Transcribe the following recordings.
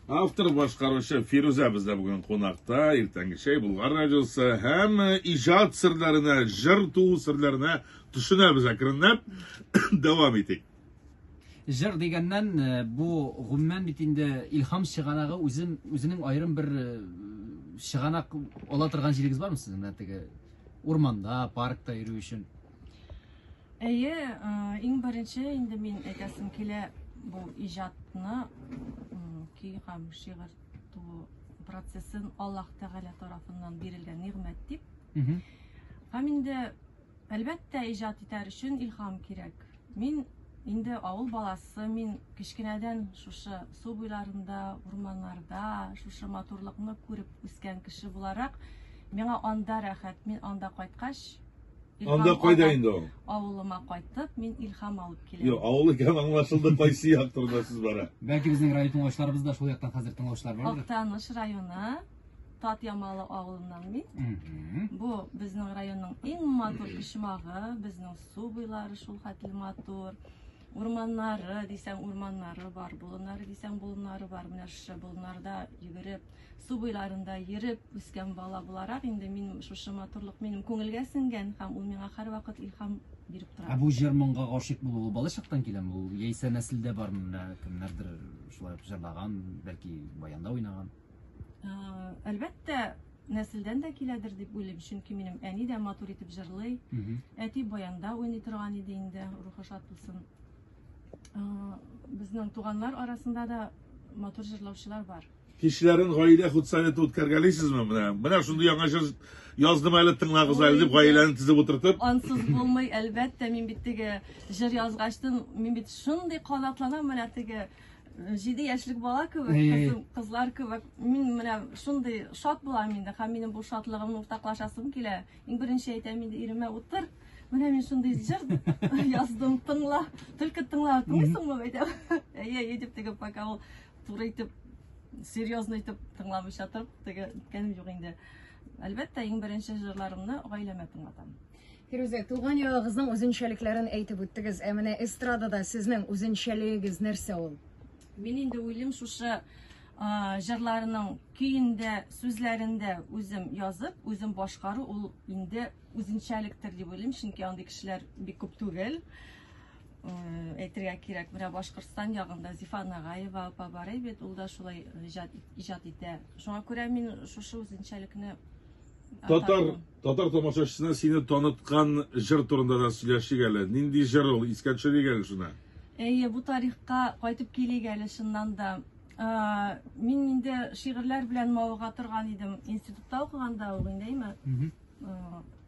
Автор башкаручы Фируза бездә бүген кунакта. Иртәнге шәй Булгар радиосы һәм иҗат серләренә, җыр туу серләренә төшенәбез әкренләп. Дәвам итик. Җыр дигәннән бу гомумән бит инде илһам чыганагы үзенең аерым бер чыганак ала торган җирегез бармы сезнең теге урманда, паркта йөрү өчен? Әйе, иң беренче инде мин әйтәсем килә бу иҗатны ки һәм шигырь туу процессын Аллаһ Тәгалә тарафыннан бирелгән нигъмәт дип. Һәм инде әлбәттә иҗат итәр өчен илһам кирәк. Мин инде авыл баласы, мин кичкенәдән шушы су буйларында, урманнарда, шушы матурлыкны күреп үскән кеше буларак, миңа анда рәхәт, мин анда кайткач, Анда кайда инде ул? Авылыма кайтып, мин илһам алып киләм. Юк, авыл икән аңлашылды, кайсы як турында сүз бара. Бәлки безнең район тыңлаучыларыбыз да шул яктан хәзер тыңлаучылар бардыр. Актаныш районы, Татьямалы авылыннан мин. Бу безнең районның иң матур ишмагы, безнең су буйлары шул хәтле матур. Урманнары дисәң урманнары бар, болыннары дисәң болыннары бар. Менә шушы болыннарда йөгереп, су буйларында йөреп үскән бала буларак, инде мин шушы матурлык минем күңелгә сеңгән һәм ул миңа һәрвакыт илһам биреп тора. Бу җыр моңга гашыйк булу бала чактан киләме? Ул яисә нәселдә бармы? Менә кемнәрдер шулай җырлаган, бәлки баянда уйнаган. Әлбәттә, нәселдән дә киләдер дип уйлыйм, чөнки минем әни дә матур итеп җырлый. Әти баянда уйный торган иде инде, рухы шат булсын. Безнең туганнар арасында да матур җырлаучылар бар. Кишләрен гаилә хутсанәте үткәргәлисезме менә? Менә шундый яңа җыр яздым әле тыңлагыз әле дип гаиләне тизеп утыртып. Ансыз булмый, әлбәттә, мин бит теге җыр язгачтын, мин бит шундый канатланам, менә теге 7 яшьлек бала кебек, кызлар кебек. Мин менә шундый шат булам инде, һәм минем бу шатлыгымны уртаклашасым килә. Иң беренче әйтәм инде иремә утыр. Менә мин шундый җыр яздым, тыңла. Только тыңла, тыңлыйсыңмы әйтәм. Әйе, дип теге пока ул туры итеп, серьезно итеп тыңламыйча торып, теге кәнем юк инде. Әлбәттә, иң беренче җырларымны гаиләмә тыңлатам. Фируза, туган ягыгызның үзенчәлекләрен әйтеп үттегез. Ә менә эстрадада сезнең үзенчәлегегез нәрсә ул? Мин инде уйлыйм, шушы җырларның көендә, сүзләрендә үзем язып, үзем башкару ул инде үзенчәлектер дип уйлыйм, чөнки андый кешеләр бик күп түгел. Әйтергә кирәк, менә Башкортстан ягында Зифа Нагаева апа бар бит, ул да шулай иҗат итә. Шуңа күрә мин шушы үзенчәлекне Татар тамашачысына сине таныткан җыр турында да сөйләшик әле. Нинди җыр ул? Искә төшерик әле шуны. Әйе, бу тарихка кайтып килик әле шуннан да. Мин инде шигырьләр белән мавыга торган идем. Институтта укыганда ул индеме?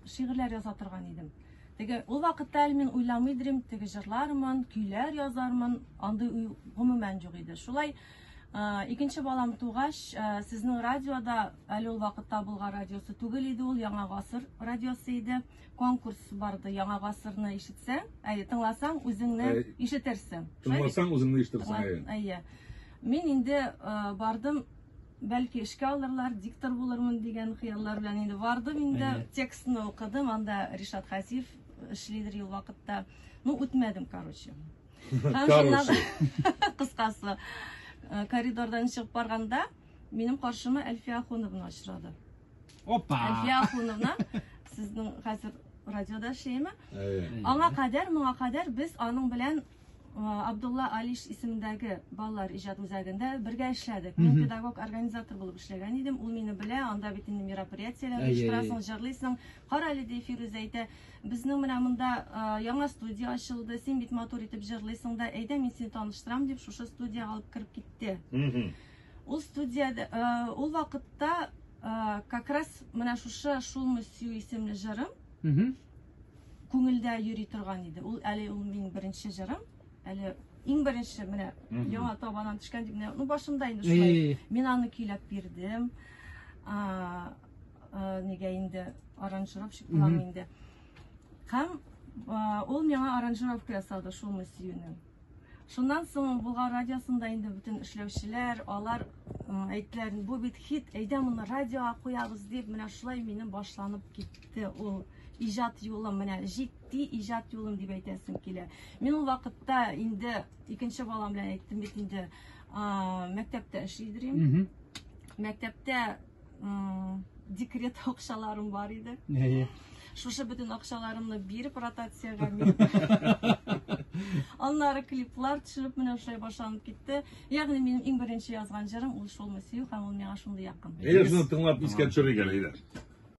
Шигырьләр яза торган идем. Теге ул вакытта әле мин уйламый идем, теге җырлармын, көйләр язармын, андый гомумән юк иде. Шулай икенче балам тугач, сезнең радиода әле ул вакытта Булгар радиосы түгел иде, ул Яңа гасыр радиосы иде. Конкурс барды, Яңа гасырны ишетсәң, тыңласаң, үзеңне ишетерсең. Тыңласаң, үзеңне ишетерсең. Әйе. Мин инде бардым, бәлки эшкә алырлар, диктор булырмын дигән хыяллар белән инде бардым, инде текстны укыдым, анда Ришат Хәзиф эшлидер ул вакытта. Ну, үтмәдем, короче. Кыскасы, коридордан чыгып барганда, минем каршыма Әлфия Ахуновна очрады. Опа! Әлфия Ахуновна, сезнең хәзер радиода эшләйме? Аңа кадәр, моңа кадәр без аның белән Абдулла Алиш исемендәге балалар иҗат үзәгендә бергә эшләдек. Мин педагог организатор булып эшләгән идем. Ул мине белә, анда бит инде мероприятияләр оештырасың, җырлыйсың. Кара әле ди Фируза әйтә, безнең менә монда яңа студия ачылды, син бит матур итеп җырлыйсың да, әйдә мин сине таныштырам дип шушы студияга алып кирип китте. Ул студияда, ул вакытта как раз менә шул Мөсю исемле җырым күңелдә йөри торган иде. Ул әле ул минем беренче җырым. Әле иң беренче менә яңа табанан төшкән дип, ну башында инде шулай. Мин аны көйләп бирдем. Нигә инде аранжировщик булам инде. Һәм ул миңа аранжировка ясады шул Мөсюнең. Шуннан соң Булгар радиосында инде бүтән эшләүчеләр, алар әйттеләр, бу бит хит, әйдә моны радиога куябыз дип, менә шулай минем башланып китте ул ижат юлым, менә җитди ижат юлым дип әйтәсем килә. Мин ул вакытта инде икенче балам белән әйттем бит инде мәктәптә эшлидем. Мәктәптә декрет акчаларым бар иде. Шушы бөтен акчаларымны биреп ротациягә мин. Аннары клиплар төшереп менә шулай башланып китте. Ягъни минем иң беренче язган җырым ул шул Мәсию һәм ул миңа шундый якын. Шуны тыңлап искә төшерик әле.